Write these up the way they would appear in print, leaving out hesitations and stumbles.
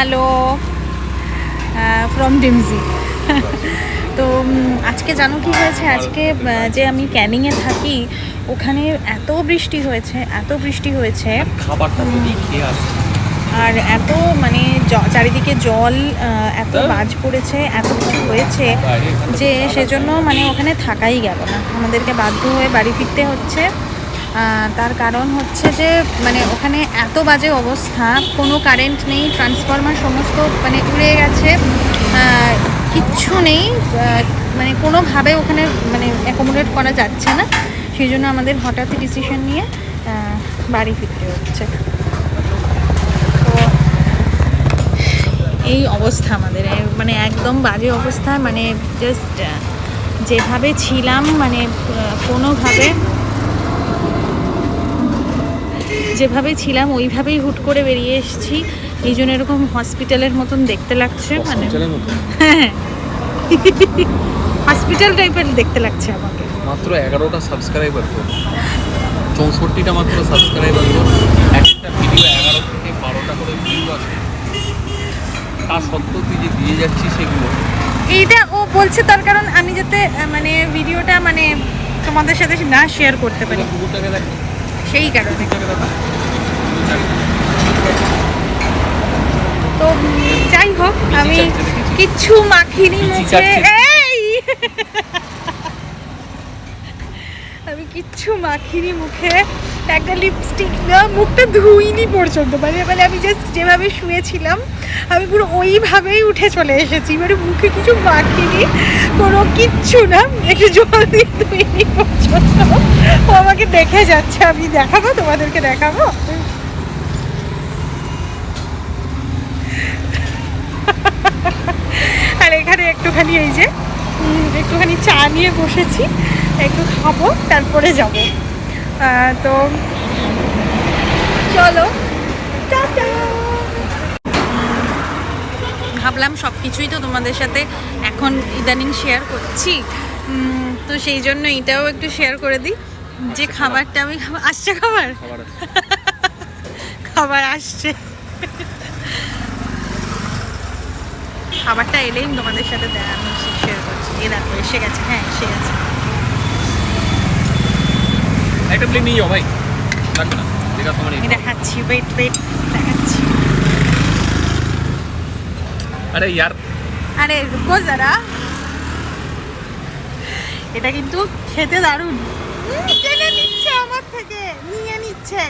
Hello from ডিমজি। তো আজকে জানো কি হয়েছে? আজকে যে আমি ক্যানিংয়ে থাকি ওখানে এত বৃষ্টি হয়েছে খাবারটা যদি খেয়ে আসছি আর এত মানে চারিদিকে জল, এত বাজ পড়েছে, এত কিছু হয়েছে যে সেজন্য মানে ওখানে থাকাই গেল না, আমাদেরকে বাধ্য হয়ে বাড়ি ফিরতে হচ্ছে। তার কারণ হচ্ছে যে মানে ওখানে এত বাজে অবস্থা, কোনো কারেন্ট নেই, ট্রান্সফরমার সমস্ত মানে উড়ে গেছে, কিচ্ছু নেই, মানে কোনোভাবে ওখানে মানে অ্যাকোমোডেট করা যাচ্ছে না। সেই জন্য আমাদের হঠাৎই ডিসিশন নিয়ে বাড়ি ফিরতে হচ্ছে। তো এই অবস্থা আমাদের, মানে একদম বাজে অবস্থা, মানে জাস্ট যেভাবে ছিলাম মানে কোনোভাবে যেভাবে ছিলাম ওইভাবেই হুট করে বেরিয়ে এসেছি। এই জন্য এরকম হসপিটালের মতন দেখতে লাগছে, মানে হ্যাঁ হসপিটাল টাইপের দেখতে লাগছে আমাকে। মাত্র 11টা সাবস্ক্রাইবার, তো 64টা মাত্র সাবস্ক্রাইবার, তো একটা ভিডিও 11 থেকে 12টা করে ভিউ আছে। তা সত্ত্বেও তুই যে দিয়ে যাচ্ছিস সেগুলো, এইটা ও বলছে তার কারণ আমি যাতে মানে ভিডিওটা মানে তোমাদের সাথে না শেয়ার করতে পারি, কুকুরটাকে দেখ, সেই কারণে। কুকুরটাকে দেখ। তো যাই হোক, আমি কিচ্ছু মাখিনি মুখে, আমি কিচ্ছু মাখিনি মুখে, একটা লিপস্টিক না, মুখটা ধুইনি পর্যন্ত, মানে মানে আমি জাস্ট যেভাবে শুয়েছিলাম আমি পুরো ওইভাবেই উঠে চলে এসেছি, মানে মুখে কিছু মাখিনি, কোনো কিচ্ছু না, একটু জল দিয়ে ধুইনি পর্যন্ত। ও আমাকে দেখে যাচ্ছে, আমি দেখাবো, তোমাদেরকে দেখাবো। আর এখানে একটুখানি এই যে একটুখানি চা নিয়ে বসেছি, একটু খাবো তারপরে যাব। তো চলো, টাটা। ভাবলাম সব কিছুই তো তোমাদের সাথে এখন ইদানিং শেয়ার করছি, তো সেই জন্য এটাও একটু শেয়ার করে দিই যে খাবারটা আমি আসছে, খাবার আসছে, খাবারটা এলেই তোমাদের সাথে আমি শেয়ার করছি। এ দেখো এসে গেছে, হ্যাঁ এসে গেছে। একটা প্লেট নিয়ে যাও ভাই, লাগবে না, দেখা তোমার এই দেখাচ্ছি, ওয়েট দেখাচ্ছি। আরে ইয়ার, আরে রুকো যারা, এটা কিন্তু খেতে দারুণ। টেনে নিচ্ছে আমার থেকে, নিয়ে নিচ্ছে,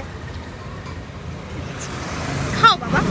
খাও বাবা।